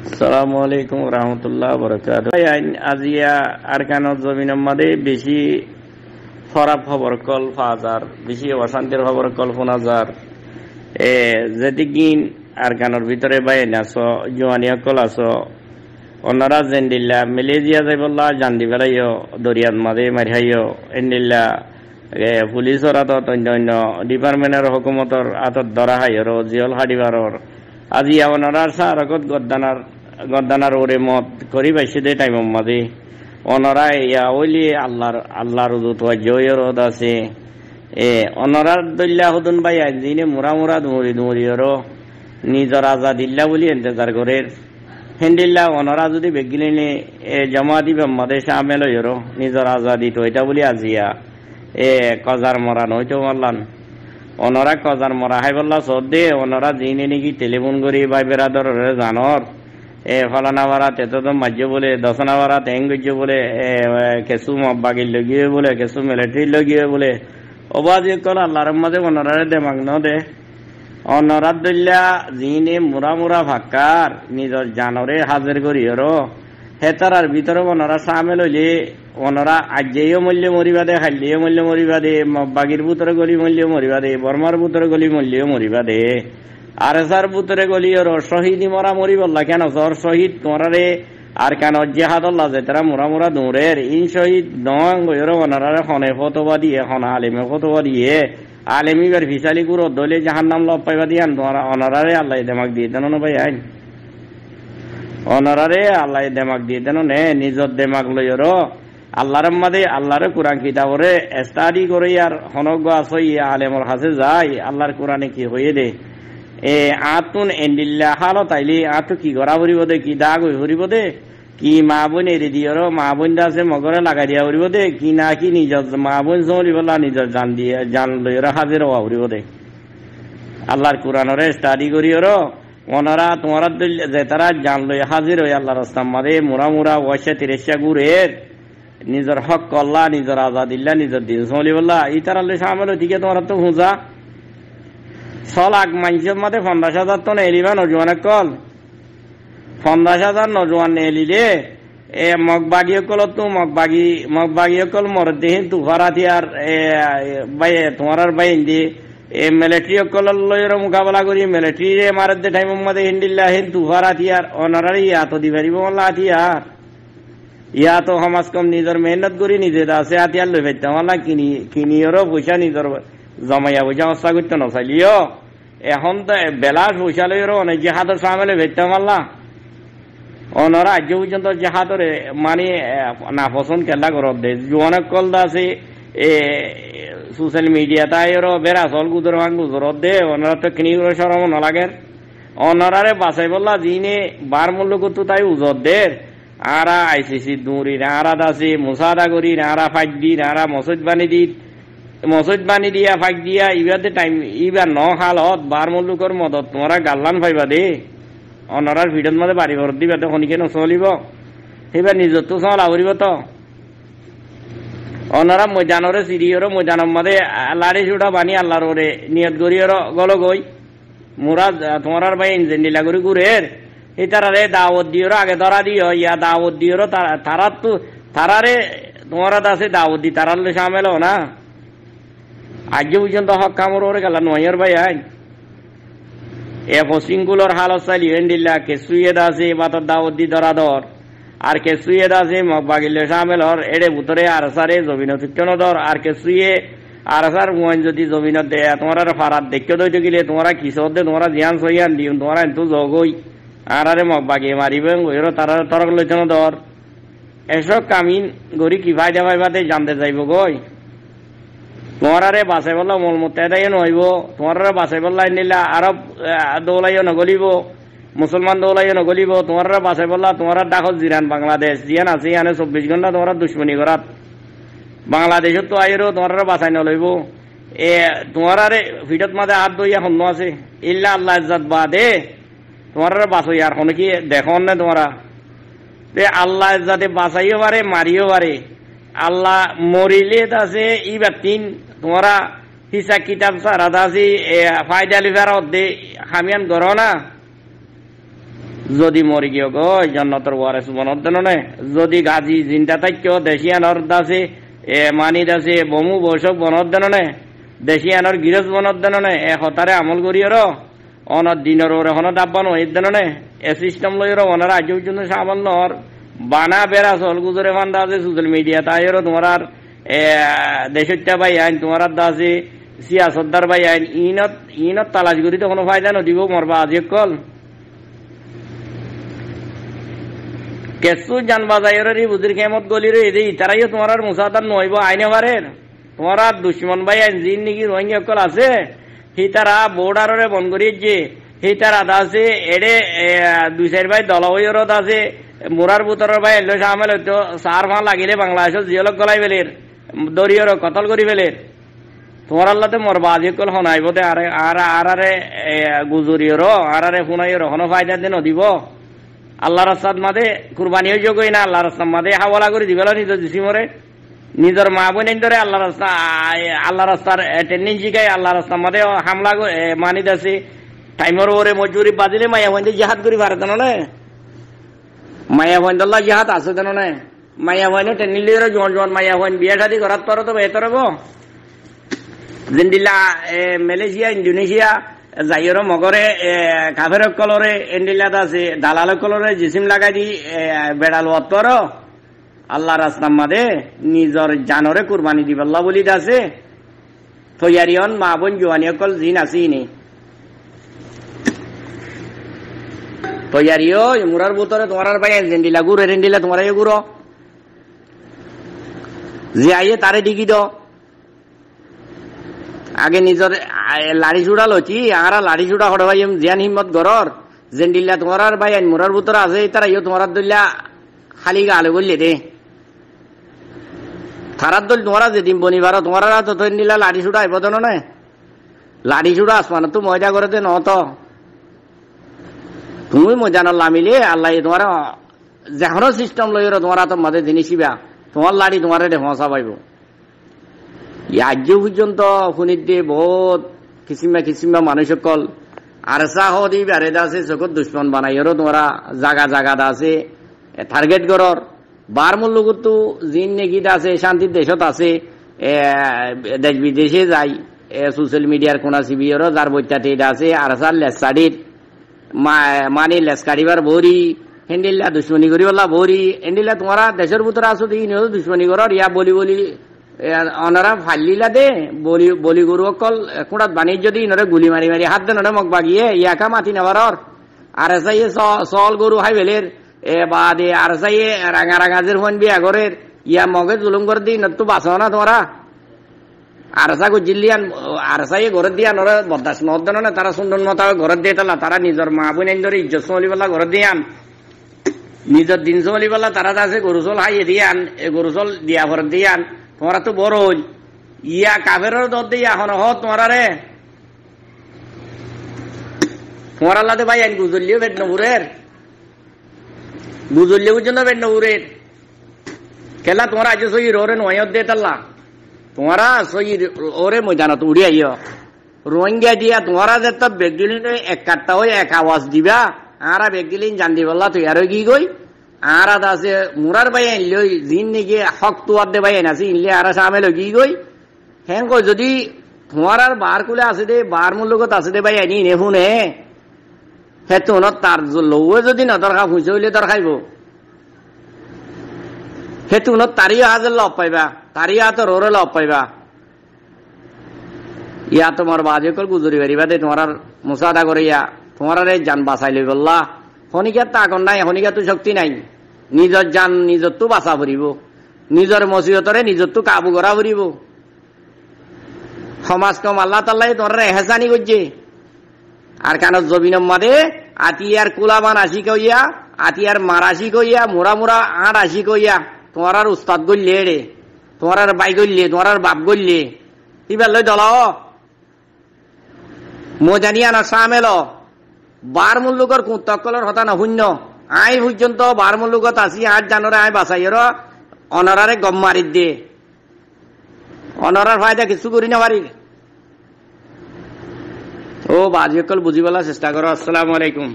আসসালামু আলাইকুম রহমতুল্লাহ বরকাত। আজিয়া আরকানত জমিনের মধ্যে বেশি খারাপ খবর কল ফাজার, বেশি অশান্তির খবর কল ফোনাজার যেদিন আরকানোর ভিতরে বাইন আছো জোয়ানিয়া কল আছো অন্যরা জেন্দিল্লা মালয়েশিয়া যাইবল্লা জান্দি বেড়াইও দরিয়ার মাঝে মারিহাইও এন্দিল্লা পুলিশর আতত অন্য ডিপার্টমেন্টের হুকুমতর আতত ধরা হাইর জিয়ল হাডিবারর আজি অনারার সারকত গদ্দানার ওরে মত করি পাইছে দে টাইম মাঝে অনরা ইয়া ওইলি আল্লাহর উদুত জয়ের রদ আছে অনরার দল্লা হুদুন ভাই জিনে মুরা মুরা ধুমরি নিজর আজাদিল্লা বলি ইন্তজার করে হেন্দিল্লা অনরা যদি বেগিনে জমা দিবে মাদে সামেল হইরো নিজর আজাদি তো এটা বলি আজিয়া কজার মরা নইতো মারলান অনরা কজার মরা হাই বললা সদ্দে অনরা জিনে নাকি টেলিফোন করি ভাই বেড়াদর জানর ফলানা বারাত এত তো মাজ্য বলে দশনা বারাত এঙ্গজ্য বলে কেসু মব্বাগির লগিয়ে বলে কেসু মিলিটারির লগিয়ে বলে অবাজি কল আল্লাহর মাঝে অনরারে দেমাগ ন দে অনরাত দল্লা জিনে মুরা মুরা ভাক্কার নিজর জানরে হাজির করি হেতারার ভিতরে অনরা সামেল হইলে অনরা আজ্যেও মূল্য মরিবা দে খাল্লিও মূল্য মরিবা দে মব্বাগির বুতরে গলি মূল্য মরিবা দে বর্মার বুতরে গলি মূল্য মরিবা দে আর সার বুতরে গলি শহীদ মরা মরি বললা কেন সর শহীদ তোমারে আর কেন জেহাদল্লা যে তারা মোরা মোরা দৌড়ের ইন শহীদ নং অনারে হনে ফতোবা দিয়ে হন আলেমে ফতোবা দিয়ে আলেমি বার ফিসালি গুরো দলে জাহান নাম লব পাইবা দিয়ে তোমারা অনারে আল্লাহ দেমাক দিয়ে দেন ভাই আইন অনারে আল্লাহ দেমাক দিয়ে দেন নে নিজর দেমাক লই আল্লাহর মাদে আল্লাহর কোরআন কিতাবরে স্টাডি করে আর হনগ আসই আলেমর হাসে যায় আল্লাহর কোরআনে কি হয়ে দে আতুন এন্ডিল্লা হালো তাইলে আতু কি গড়া ভরিব দে কি দাগ ভরিব দে কি মা বোন এরি দিয়র মা বোন আছে মগরে লাগাই দিয়া ভরিব দে কি না কি নিজর মা বোন চলিব নিজর জান দিয়ে জান লইর হাজির হওয়া ভরিব দে আল্লাহর কোরআনরে স্টাডি করি ওনারা তোমার যে তারা জান লই হাজির হই আল্লাহর রাস্তার মাঝে মুরা মুরা ওয়াশা তিরেশা গুরের নিজর হক কল্লা নিজর আজাদিল্লা নিজর দিন চলিবল্লা ই তারা লই সামনে ঠিক তোমার তো হুঁজা সলাক মানুষের মধ্যে 50,000 তো এলিবা নজওয়ান কল 50,000 নজওয়ান এলিলে মগবাগী কল তো মগবাগী কল মরদেহীন তুফারাতি আর তোমার বাই হিন্দি মিলিটারি কল লইর মোকাবেলা করি মিলিটারি মারদ টাইম মধ্যে হিন্দিল্লা হিন তুফারাতি আর অনারারি ইয়াতো দিবারিব মল্লা হাতিয়ার ইয়াতো সমাজ কম নিজের মেহনত করি নিজে আছে হাতিয়ার লই ফেলতাম মল্লা কিনিওরও পয়সা নিজের জমাইয়া পয়সা অস্তা করতে নচালিও এখন তো বেলাস পয়সা লইর অনেক জেহাদর সামেলে ভেটতে মারলা অনরা আজ পর্যন্ত জেহাদর মানে না পছন্দ কেলা করত দে অনেক কল আছে সোশ্যাল মিডিয়া তাই বেড়া চল গুজর ভাঙ গুজরত দে ওনারা তো কিনি করে সরম নালাগে অনরারে বাঁচাই বললা যিনি বার মূল্য করতো তাই উজত দে আরা আইসিসি দৌড়ি না আরা দাসি মুসাদা করি না আরা ফাইট দি না আরা মসজিদ বানি দিয়া ফাঁক দিয়া ইবাদে টাইম ইবার ন হালত বার মল্লুকর মদত তোমরা গাল্লান পাইবা দে অনরার ভিডত মাঝে বাড়ি ঘর দিবা তো খনিকে নচলিব সেইবার নিজত তো চলা করিব তো অনরা ময়দানরে চিড়িয়র ময়দানের মাঝে লাড়ি চুটা বানি আল্লাহর ওরে নিয়ত করিয়র গল গই মোরা তোমার ভাই ইঞ্জিনিলা করি ঘুরের এই তারারে দাওয়াত দিয়র আগে ধরা দিও ইয়া দাওয়াত দিয়র তারার তো তারারে তোমার আছে দাওয়াত দি তারার সামেল না আজ পর্যন্ত হক কামড় ওরে গেল নয়ের ভাই আইন পশ্চিমগুলোর হালত চাইলি হেন্ডিল্লা কেসুয়ে দাসে বাতর দাওয়াত দি ধরা ধর আর কেসুয়ে দাসে মগবাগিলে সামেল হর এড়ে ভুতরে আর সারে জমিন ফিক্কন ধর আর কেসুয়ে আর সার মোয়াইন যদি জমিনত দে তোমার ফারাত দেখে দইতে গেলে তোমরা কিশোর দে তোমরা জিয়ান সইয়ান দিও তোমরা কিন্তু জগই আর আরে মগবাগি মারিবে তারা তরক লইতেন ধর এসব কামিন গড়ি কি ফায়দা পাইবাতে জানতে যাইব গই তোমারে বাঁচাই বললা মল মুতাই নহইব তোমারে বাঁচাই বললা নিলা আরব দৌলাইও নগলিব মুসলমান দৌলাইও নগলিব তোমারে বাঁচাই বললা তোমার ডাকত জিরান বাংলাদেশ জিয়ান আছে ইয়ানে 24 ঘন্টা তোমার দুশ্মনী করাত বাংলাদেশত তো আইরো তোমারে বাঁচাই নলইব তোমারে ভিডত মাঝে হাত দইয়া হন্য আছে ইল্লা আল্লাহ ইজ্জত বাদে তোমারে বাঁচাই আর কোনো কি দেখুন না তোমরা আল্লাহ ইজ্জতে বাঁচাইও পারে মারিও পারে আল্লাহ মরিলে আছে ইবার তিন তোমরা হিসাব কিতাব সারা দাসি ফায়দা লিভার দে হামিয়ান গর না যদি মরি গিয়ে গো জন্নতর ওয়ারেস বনত দেন নে যদি গাজী জিন্দা থাকো দেশিয়ানর দাসে মানি দাসে বমু বৈশক বনত দেন নে দেশিয়ানর গিরজ বনত দেন নে হতারে আমল করিয়র অনার দিনের ওরে হন দাব্বান ওই দেন নে এ সিস্টেম লইর ওনার আজ পর্যন্ত সামাল নর বানা বেড়া চল গুজরে ফান্দা আছে সোশ্যাল মিডিয়া তাইর তোমার দেশটা ভাই আইন তোমার দাসে সিয়াসতদার ভাই আইন ইনত তালাশ করি তো কোনো ফায়দা নদিব মরবা আজি কল কেসু জানবা যাই বুঝির কেমত গলি রে এই তারাইও তোমার মুসাদার নইব আইনে পারের তোমার দুশ্মন ভাই আইন জিন নাকি রোহিঙ্গা কল আছে হি তারা বোর্ডারে বন করি যে হি তারা আছে এড়ে 2-4 ভাই দলওয়রত আছে মোরার বুতরের ভাই এলো সামেল হইতো 4 লাগিলে বাংলাদেশের জিয়লক গলাই বেলের দরিয়র কতল করি বেলের তোমার আল্লাহতে মরবা আজি কল হনাইব দে আরে গুজরিয়র আরে শুনাইর হনো ফায়দা দে নদিব আল্লাহ রাস্তাত মাদে কুরবানি হয়ে যোগই না আল্লাহ রাস্তার মাদে হাওয়ালা করে দিবেল নিজের জিসিমরে নিজের মা বোন ধরে আল্লাহ রাস্তার ট্রেনিং শিখাই আল্লাহ রাস্তার মাদে হামলা মানি দাসে টাইমর ওরে মজুরি বাজিলে মায়া বন্ধে জিহাদ করি পারে জানো না মায়া বন্ধল্লা জিহাদ আছে জানো না মায়া বন্ধে ট্রেনিং লিয়ে জন মায়া বন্ধ বিয়া শাদি করার পর তো বেহতর হবো জিন্দিল্লা মালয়েশিয়া ইন্দোনেশিয়া যাইর মগরে কাফের কলরে এন্ডিলাত আছে দালাল কলরে জিসিম লাগাই দি বেড়াল অত্তর আল্লাহ রাস্তার মাদে নিজর জানরে কুরবানি দিবাল্লা বলি আছে তৈয়ারিয়ন মা বোন জোয়ানি অকল জিন আছে নি তৈয়ারিও মুরার বুতরে তোমার ভাই এন্ডিলা গুড় এন্ডিলা তোমার গুড়ো যে আইয়ে তারে ডিগি দ আগে নিজর লাড়ি চূড়া লচি আর লাড়ি চূড়া হড়বাই জিয়ান হিম্মত গরর জেন্ডিল্লা তোমার ভাই মুরার ভিতর আছে তারা ইয়ে তোমার দলিয়া খালি গালে বললে দে থারার দল তোমার যেদিন বনিবার তোমার তো নিলা লাড়ি চূড়া আইব তো নয় লাড়ি চূড়া আসমান তো মজা করে দে নত তুমি মজা নামিলে আল্লাহ তোমার যেন সিস্টেম লইর তোমার তো মাঝে জিনিসিবা তোমার লাড়ি তোমার ফসা পাইব আজ পর্যন্ত শুনিত দিয়ে বহুত কিসিমা মানুষ সকল আর চাহ দি বেড়ে আছে চকুত দুশ্মন বানাইরও তোমরা জাগা জাগাত আছে টার্গেট করর বার মূল্যগত জিন নেগিত আছে শান্তির দেশত আছে দেশ বিদেশে যাই সোশ্যাল মিডিয়ার কোনা সিবিওর যার বইটাতে আছে আর চার লেসাডির মানে লেস কাটিবার ভরি হেন্ডিল্লা দুশ্মনী করিবলা ভরি হেন্ডিল্লা তোমরা দেশের ভিতরে আছো দেখি দুশ্মনী করর ইয়া বলি অনারা ফাল্লিলা দে বলি গরু অকল কুড়াত বানিয়ে যদি ইনরে গুলি মারি মারি হাত দেন মগ বাগিয়ে ইয়াকা মাতি নেবার আর চাইয়ে চল গরু হাই বেলের বা দে আর চাইয়ে রাঙা রাঙাজের ফোন বিয়া ঘরের ইয়া মগে জুলুম করে দি তো বাঁচো না তোমরা আর চা গুজিলিয়ান আর চাইয়ে ঘরের দিয়া নরে বরদাস্ত নদ দেন না তারা সুন্দর মতো ঘরের দিয়ে তালা তারা নিজের মা বোন ধরে ইজ্জত চলি পেলা ঘরের দিয়ান নিজের দিন চলি পেলা তারা আছে গরু চল হাইয়ে দিয়ান গরু চল দিয়া ঘরের দিয়ান তোমরা তো বড় ইয়া কাফের দর দিয়ে এখন হ তোমার রে তোমার আল্লাহ ভাই আইন গুজল্লিও বেদ নবুরের গুজল্লিও জন্য বেদ নবুরের খেলা তোমরা আজ সই ওরে নয়ত দে তাল্লা তোমরা সই ওরে ময়দানত উড়ি আইয় রোহিঙ্গা দিয়া তোমরা যে তো বেগদিলিন এক কাটটা হয়ে এক আওয়াজ দিবা আর বেগদিলিন জান দিবল্লা তুই আর কি গই আর আছে মুরার ভাই আনলি জিন নাকি হক তোয়ার দে ভাই আনাছি ইনলে আর সামেল কি গই হ্যাঁ কই যদি তোমার আর বার কুলে আছে দে বার মূল্যগত আছে দে ভাই আনি নে শুনে হে তো তার লৌয়ে যদি না দরকার খুঁজে হইলে দর খাইব হে তো তারিও হাজার লব পাইবা তারিও হাত রোরে লব পাইবা ইয়া তোমার বাজে কল গুজরি পারিবা দে তোমার মুসাদা করে ইয়া তোমার জান বাঁচাই লই বললা শনিকার তো আগন নাই শনিকার তো শক্তি নাই নিজের জান নিজর তো বাঁচা ফুরিব নিজের মসিহতরে নিজর তো কাবু করা ফুরিব সমাজ কম আল্লাহ তাল্লাই তোমরা এহেসানি করছে আর কেন জবিনম মাদে আতিয়ার কুলাবান আসি কইয়া আতিয়ার মারাসি কইয়া মোরা মোরা আট আসি কইয়া তোমার আর উস্তাদ গললে রে তোমার আর বাই গললে তোমার আর বাপ গললে এবার লই দল মজানিয়া না সামেল বার মূল্যকর কুন্তকলের হতা না শূন্য আই পর্যন্ত বার মূল্যকত আছি 8 জানুয়ারি আই বাঁচাইর অনারারে গম মারি দে অনারার ফায়দা কিছু করি না পারি ও বাজিকল বুঝিবলা চেষ্টা করো। আসসালামু আলাইকুম।